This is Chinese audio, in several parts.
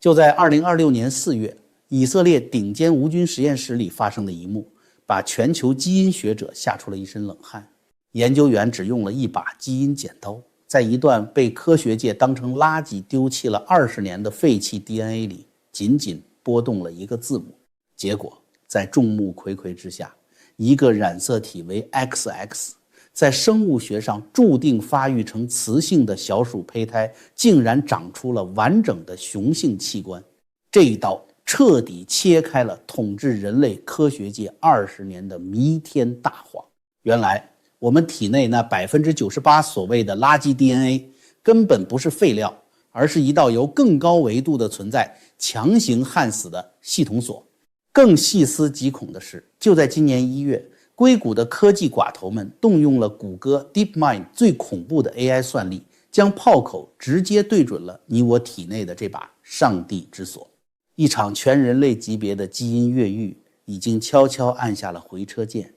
就在2026年4月，以色列顶尖无菌实验室里发生的一幕，把全球基因学者吓出了一身冷汗。研究员只用了一把基因剪刀，在一段被科学界当成垃圾丢弃了20年的废弃 DNA 里，仅仅拨动了一个字母。结果在众目睽睽之下，一个染色体为 XX， 在生物学上注定发育成雌性的小鼠胚胎，竟然长出了完整的雄性器官。这一刀彻底切开了统治人类科学界20年的弥天大谎。原来我们体内那 98% 所谓的垃圾 DNA 根本不是废料，而是一道由更高维度的存在强行焊死的系统锁。更细思极恐的是，就在今年1月，硅谷的科技寡头们动用了谷歌 DeepMind 最恐怖的 AI 算力，将炮口直接对准了你我体内的这把上帝之锁。一场全人类级别的基因越狱已经悄悄按下了回车键。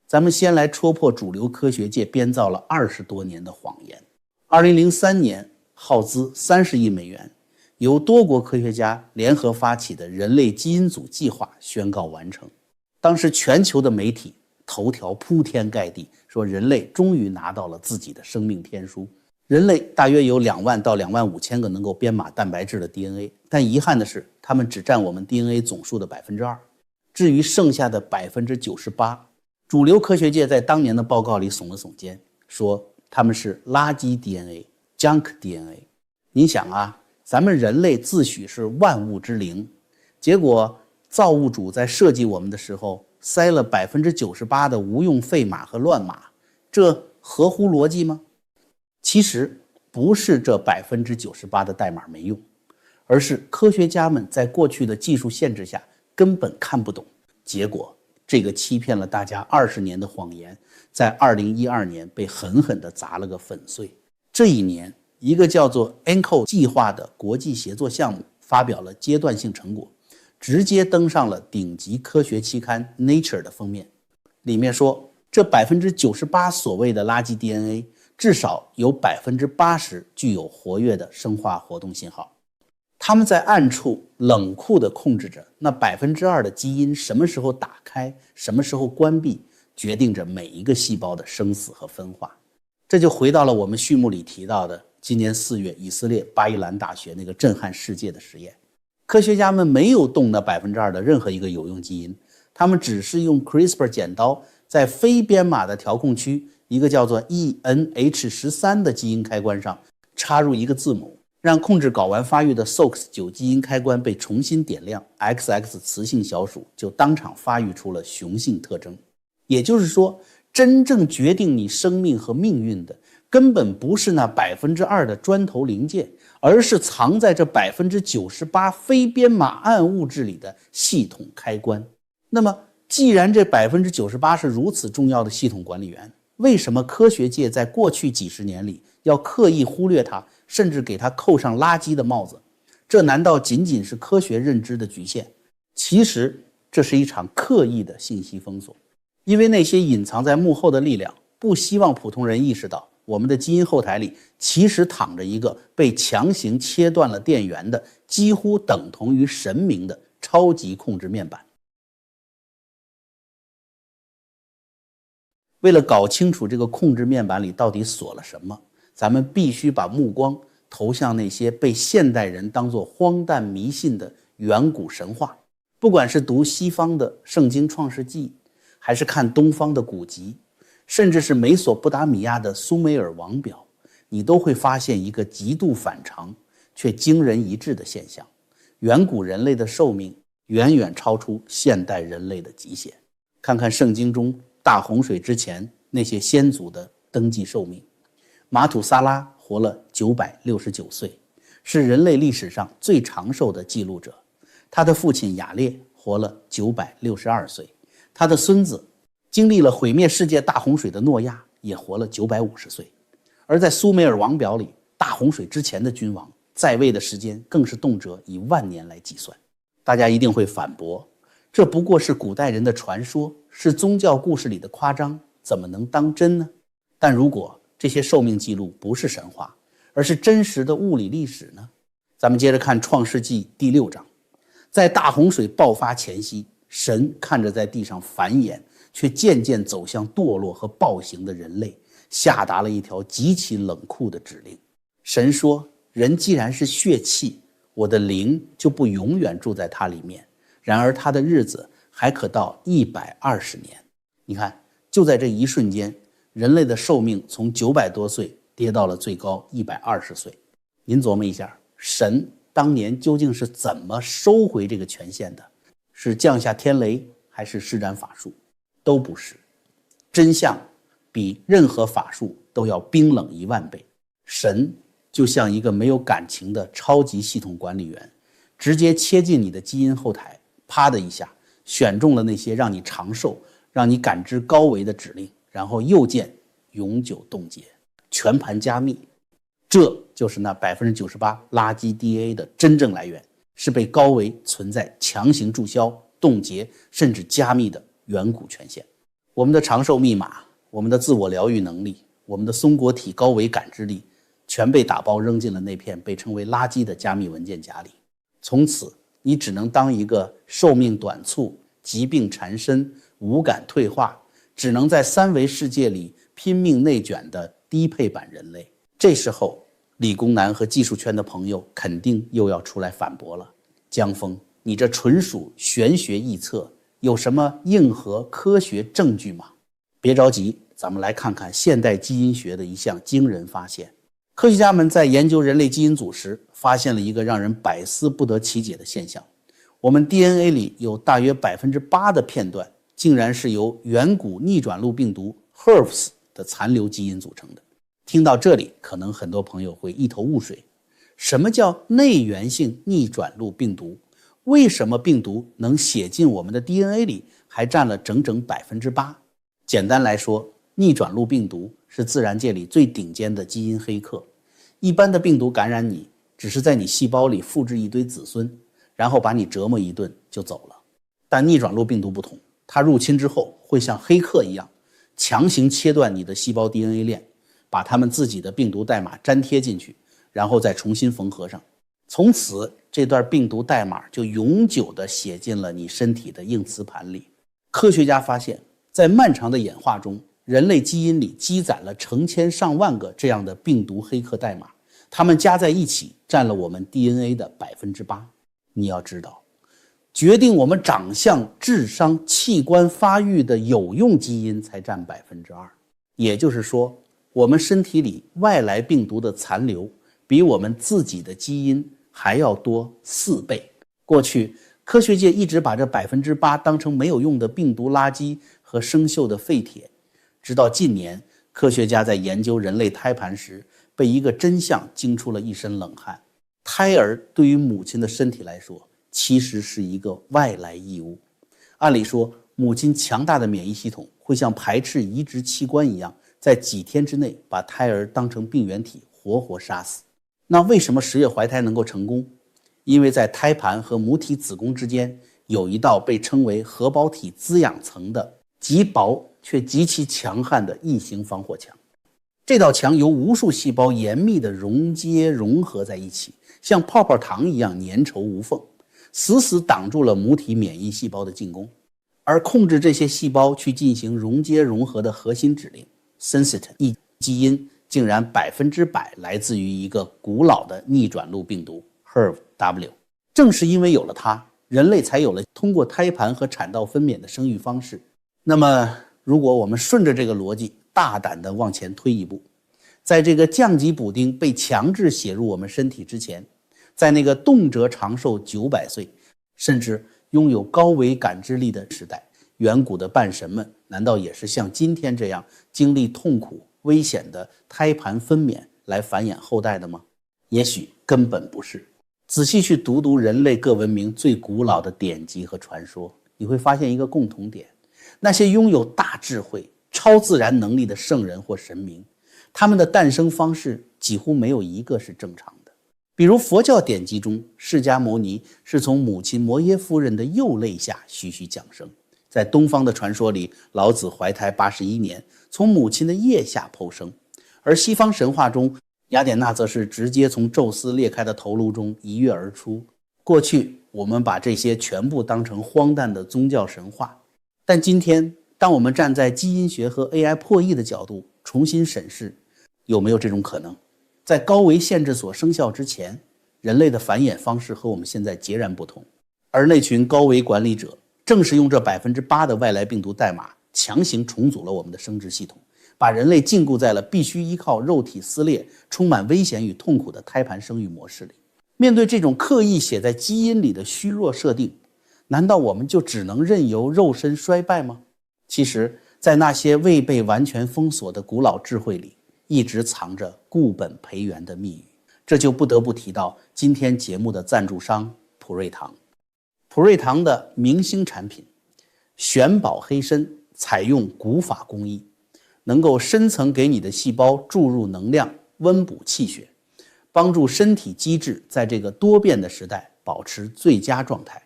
咱们先来戳破主流科学界编造了20多年的谎言。2003年，耗资30亿美元，由多国科学家联合发起的人类基因组计划宣告完成。当时全球的媒体头条铺天盖地，说人类终于拿到了自己的生命天书。人类大约有2万到2万5千个能够编码蛋白质的 DNA， 但遗憾的是，它们只占我们 DNA 总数的 2%。至于剩下的 98%， 主流科学界在当年的报告里耸了耸肩，说它们是垃圾 DNA、junk DNA。你想啊，咱们人类自诩是万物之灵，结果造物主在设计我们的时候塞了 98% 的无用废码和乱码，这合乎逻辑吗？其实不是这 98% 的代码没用，而是科学家们在过去的技术限制下根本看不懂。结果这个欺骗了大家20年的谎言，在2012年被狠狠地砸了个粉碎。这一年，一个叫做 ENCODE 计划的国际协作项目发表了阶段性成果，直接登上了顶级科学期刊 Nature 的封面。里面说，这 98% 所谓的垃圾 DNA 至少有 80% 具有活跃的生化活动信号。他们在暗处冷酷地控制着那 2% 的基因什么时候打开，什么时候关闭，决定着每一个细胞的生死和分化。这就回到了我们序幕里提到的今年4月以色列巴伊兰大学那个震撼世界的实验。科学家们没有动那 2% 的任何一个有用基因，他们只是用 CRISPR 剪刀在非编码的调控区，一个叫做 ENH13 的基因开关上插入一个字母，让控制睾丸发育的 SOX9 基因开关被重新点亮， XX 雌性小鼠就当场发育出了雄性特征。也就是说，真正决定你生命和命运的根本不是那 2% 的砖头零件，而是藏在这 98% 非编码暗物质里的系统开关。那么既然这 98% 是如此重要的系统管理员，为什么科学界在过去几十年里要刻意忽略它，甚至给它扣上垃圾的帽子？这难道仅仅是科学认知的局限？其实这是一场刻意的信息封锁，因为那些隐藏在幕后的力量不希望普通人意识到，我们的基因后台里其实躺着一个被强行切断了电源的几乎等同于神明的超级控制面板。为了搞清楚这个控制面板里到底锁了什么，咱们必须把目光投向那些被现代人当作荒诞迷信的远古神话。不管是读西方的圣经创世纪，还是看东方的古籍，甚至是美索不达米亚的苏美尔王表，你都会发现一个极度反常却惊人一致的现象：远古人类的寿命远远超出现代人类的极限。看看圣经中大洪水之前那些先祖的登记寿命，马土萨拉活了969岁，是人类历史上最长寿的记录者。他的父亲雅列活了962岁，他的孙子经历了毁灭世界大洪水的诺亚也活了950岁。而在苏美尔王表里，大洪水之前的君王在位的时间更是动辄以万年来计算。大家一定会反驳，这不过是古代人的传说，是宗教故事里的夸张，怎么能当真呢？但如果这些寿命记录不是神话，而是真实的物理历史呢？咱们接着看创世纪第6章，在大洪水爆发前夕，神看着在地上繁衍却渐渐走向堕落和暴行的人类，下达了一条极其冷酷的指令。神说，人既然是血气，我的灵就不永远住在他里面，然而他的日子还可到120年。你看，就在这一瞬间，人类的寿命从900多岁跌到了最高120岁。您琢磨一下，神当年究竟是怎么收回这个权限的？是降下天雷，还是施展法术？都不是。真相比任何法术都要冰冷10000倍。神就像一个没有感情的超级系统管理员，直接切进你的基因后台，啪的一下选中了那些让你长寿、让你感知高维的指令，然后右键永久冻结，全盘加密。这就是那98%垃圾 DNA 的真正来源，是被高维存在强行注销、冻结甚至加密的远古权限。我们的长寿密码，我们的自我疗愈能力，我们的松果体高维感知力，全被打包扔进了那片被称为垃圾的加密文件夹里。从此你只能当一个寿命短促、疾病缠身、五感退化，只能在3维世界里拼命内卷的低配版人类。这时候理工男和技术圈的朋友肯定又要出来反驳了，江峰，你这纯属玄学臆测，有什么硬核科学证据吗？别着急，咱们来看看现代基因学的一项惊人发现。科学家们在研究人类基因组时，发现了一个让人百思不得其解的现象。我们 DNA 里有大约8%的片段，竟然是由远古逆转录病毒 HERVs 的残留基因组成的。听到这里，可能很多朋友会一头雾水。什么叫内源性逆转录病毒？为什么病毒能写进我们的 DNA 里，还占了整整8%？简单来说，逆转录病毒是自然界里最顶尖的基因黑客。一般的病毒感染你，只是在你细胞里复制一堆子孙，然后把你折磨一顿就走了。但逆转录病毒不同，它入侵之后会像黑客一样，强行切断你的细胞 DNA 链，把他们自己的病毒代码粘贴进去，然后再重新缝合上。从此这段病毒代码就永久地写进了你身体的硬磁盘里。科学家发现，在漫长的演化中，人类基因里积攒了成千上万个这样的病毒黑客代码，它们加在一起占了我们 DNA 的8%。你要知道，决定我们长相、智商、器官发育的有用基因才占2%，也就是说，我们身体里外来病毒的残留比我们自己的基因还要多4倍。过去科学界一直把这8%当成没有用的病毒垃圾和生锈的废铁，直到近年，科学家在研究人类胎盘时，被一个真相惊出了一身冷汗。胎儿对于母亲的身体来说，其实是一个外来异物。按理说，母亲强大的免疫系统会像排斥移植器官一样，在几天之内把胎儿当成病原体活活杀死。那为什么10月怀胎能够成功？因为在胎盘和母体子宫之间有一道被称为核胞体滋养层的极薄却极其强悍的异形防火墙。这道墙由无数细胞严密地溶接融合在一起，像泡泡糖一样粘稠无缝，死死挡住了母体免疫细胞的进攻。而控制这些细胞去进行溶接融合的核心指令 Sensitin 基因竟然100%来自于一个古老的逆转录病毒 HERV-W。 正是因为有了它，人类才有了通过胎盘和产道分娩的生育方式。那么如果我们顺着这个逻辑大胆地往前推一步，在这个降级补丁被强制写入我们身体之前，在那个动辄长寿900岁甚至拥有高维感知力的时代，远古的半神们难道也是像今天这样经历痛苦危险的胎盘分娩来繁衍后代的吗？也许根本不是。仔细去读读人类各文明最古老的典籍和传说，你会发现一个共同点，那些拥有大智慧、超自然能力的圣人或神明，他们的诞生方式几乎没有一个是正常的。比如佛教典籍中，释迦牟尼是从母亲摩耶夫人的右肋下徐徐降生。在东方的传说里，老子怀胎81年，从母亲的腋下剖生。而西方神话中，雅典娜则是直接从宙斯裂开的头颅中一跃而出。过去我们把这些全部当成荒诞的宗教神话，但今天当我们站在基因学和 AI 破译的角度重新审视，有没有这种可能？在高维限制所生效之前，人类的繁衍方式和我们现在截然不同，而那群高维管理者正是用这 8% 的外来病毒代码强行重组了我们的生殖系统，把人类禁锢在了必须依靠肉体撕裂、充满危险与痛苦的胎盘生育模式里。面对这种刻意写在基因里的虚弱设定，难道我们就只能任由肉身衰败吗？其实，在那些未被完全封锁的古老智慧里，一直藏着固本培元的密语。这就不得不提到今天节目的赞助商普瑞堂。普瑞堂的明星产品玄宝黑参采用古法工艺，能够深层给你的细胞注入能量，温补气血，帮助身体机制在这个多变的时代保持最佳状态。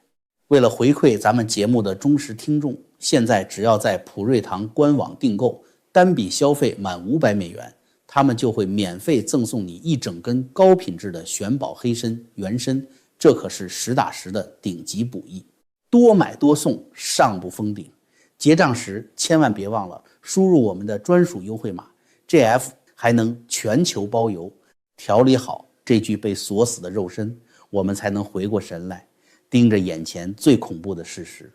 为了回馈咱们节目的忠实听众，现在只要在普瑞堂官网订购，单笔消费满$500，他们就会免费赠送你一整根高品质的玄宝黑参原参，这可是实打实的顶级补益，多买多送，上不封顶。结账时千万别忘了输入我们的专属优惠码 GF， 还能全球包邮。调理好这具被锁死的肉身，我们才能回过神来，盯着眼前最恐怖的事实。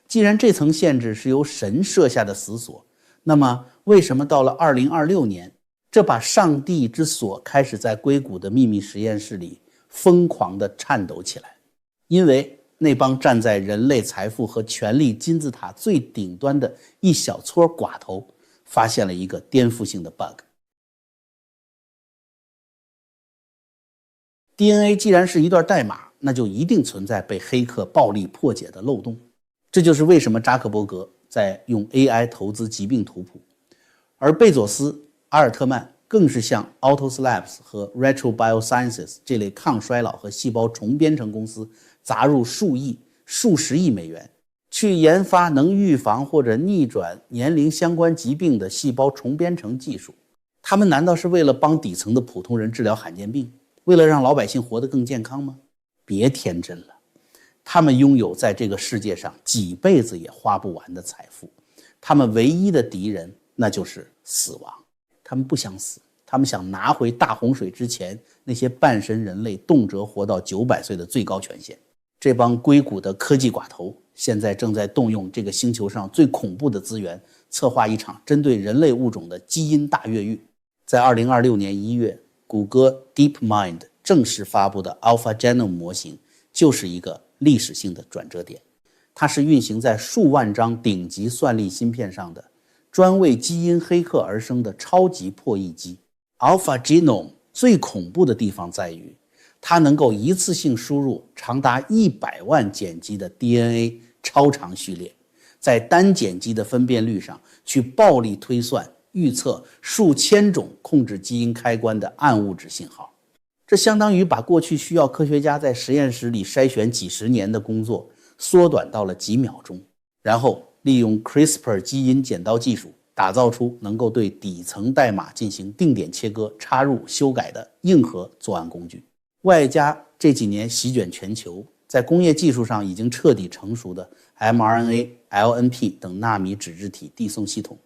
既然这层限制是由神设下的死锁，那么为什么到了2026年，这把上帝之锁开始在硅谷的秘密实验室里疯狂地颤抖起来？因为那帮站在人类财富和权力金字塔最顶端的一小撮寡头发现了一个颠覆性的 bug。DNA 既然是一段代码，那就一定存在被黑客暴力破解的漏洞。这就是为什么扎克伯格在用 AI 投资疾病图谱，而贝佐斯、阿尔特曼更是向 Autos Labs 和 Retro Biosciences 这类抗衰老和细胞重编程公司砸入数亿、数十亿美元，去研发能预防或者逆转年龄相关疾病的细胞重编程技术。他们难道是为了帮底层的普通人治疗罕见病，为了让老百姓活得更健康吗？别天真了，他们拥有在这个世界上几辈子也花不完的财富，他们唯一的敌人那就是死亡。他们不想死，他们想拿回大洪水之前那些半神人类动辄活到900岁的最高权限。这帮硅谷的科技寡头现在正在动用这个星球上最恐怖的资源，策划一场针对人类物种的基因大越狱。在2026年1月，谷歌 DeepMind 正式发布的 AlphaGenome 模型就是一个历史性的转折点。它是运行在数万张顶级算力芯片上的专为基因黑客而生的超级破译机。 AlphaGenome 最恐怖的地方在于，它能够一次性输入长达100万碱基的 DNA 超长序列，在单碱基的分辨率上去暴力推算预测数千种控制基因开关的暗物质信号。这相当于把过去需要科学家在实验室里筛选几十年的工作缩短到了几秒钟，然后利用 CRISPR 基因剪刀技术打造出能够对底层代码进行定点切割、插入、修改的硬核作案工具。外加这几年席卷全球，在工业技术上已经彻底成熟的 mRNA、LNP 等纳米脂质体递送系统，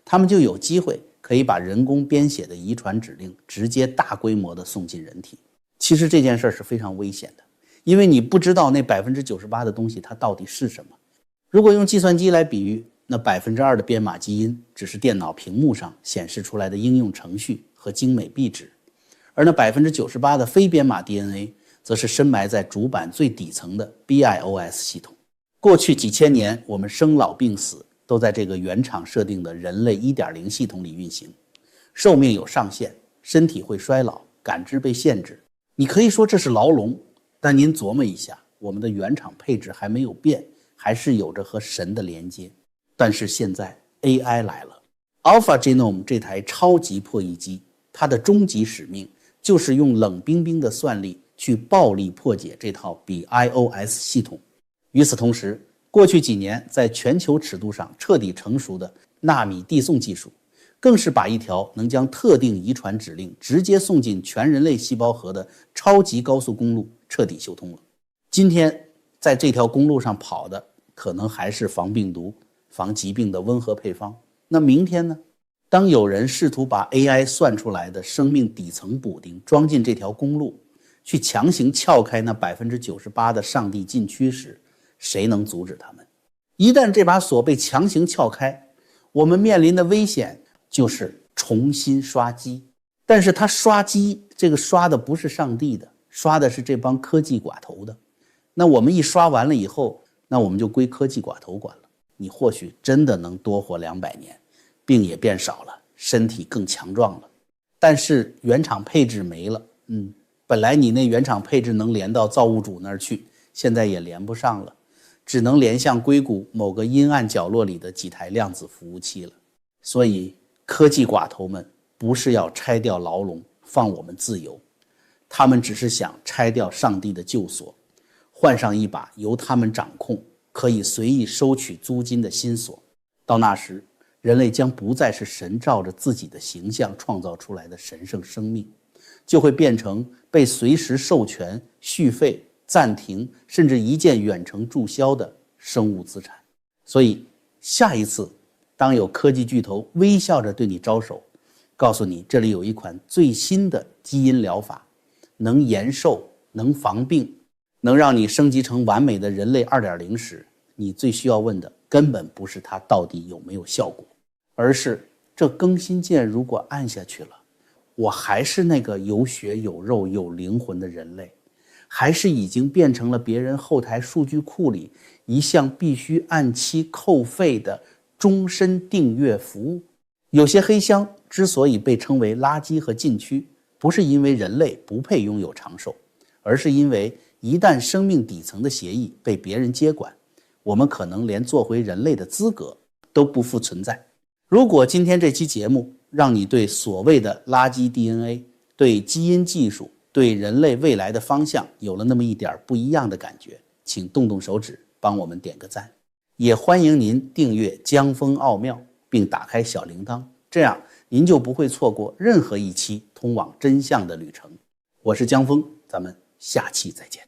他们就有机会可以把人工编写的遗传指令直接大规模的送进人体。其实这件事是非常危险的，因为你不知道那 98% 的东西它到底是什么。如果用计算机来比喻，那 2% 的编码基因只是电脑屏幕上显示出来的应用程序和精美壁纸，而那 98% 的非编码 DNA 则是深埋在主板最底层的 BIOS 系统。过去几千年，我们生老病死都在这个原厂设定的人类 1.0 系统里运行，寿命有上限，身体会衰老，感知被限制。你可以说这是牢笼，但您琢磨一下，我们的原厂配置还没有变，还是有着和神的连接。但是现在 AI 来了， AlphaGenome 这台超级破译机，它的终极使命就是用冷冰冰的算力去暴力破解这套 BIOS 系统。与此同时，过去几年在全球尺度上彻底成熟的纳米递送技术更是把一条能将特定遗传指令直接送进全人类细胞核的超级高速公路彻底修通了。今天在这条公路上跑的可能还是防病毒、防疾病的温和配方，那明天呢？当有人试图把 AI 算出来的生命底层补丁装进这条公路，去强行撬开那 98% 的上帝禁区时，谁能阻止他们？一旦这把锁被强行撬开，我们面临的危险就是重新刷机。但是他刷机，这个刷的不是上帝的，刷的是这帮科技寡头的。那我们一刷完了以后，那我们就归科技寡头管了。你或许真的能多活200年，病也变少了，身体更强壮了，但是原厂配置没了。本来你那原厂配置能连到造物主那儿去，现在也连不上了，只能连向硅谷某个阴暗角落里的几台量子服务器了。所以科技寡头们不是要拆掉牢笼放我们自由，他们只是想拆掉上帝的旧锁，换上一把由他们掌控、可以随意收取租金的新锁。到那时，人类将不再是神照着自己的形象创造出来的神圣生命，就会变成被随时授权、续费、暂停，甚至一键远程注销的生物资产。所以下一次当有科技巨头微笑着对你招手，告诉你这里有一款最新的基因疗法，能延寿，能防病，能让你升级成完美的人类 2.0 时，你最需要问的根本不是它到底有没有效果，而是这更新键如果按下去了，我还是那个有血有肉有灵魂的人类，还是已经变成了别人后台数据库里一项必须按期扣费的终身订阅服务。有些黑箱之所以被称为垃圾和禁区，不是因为人类不配拥有长寿，而是因为一旦生命底层的协议被别人接管，我们可能连做回人类的资格都不复存在。如果今天这期节目让你对所谓的垃圾 DNA、 对基因技术、对人类未来的方向有了那么一点不一样的感觉，请动动手指帮我们点个赞。也欢迎您订阅江峰奥妙并打开小铃铛，这样您就不会错过任何一期通往真相的旅程。我是江峰，咱们下期再见。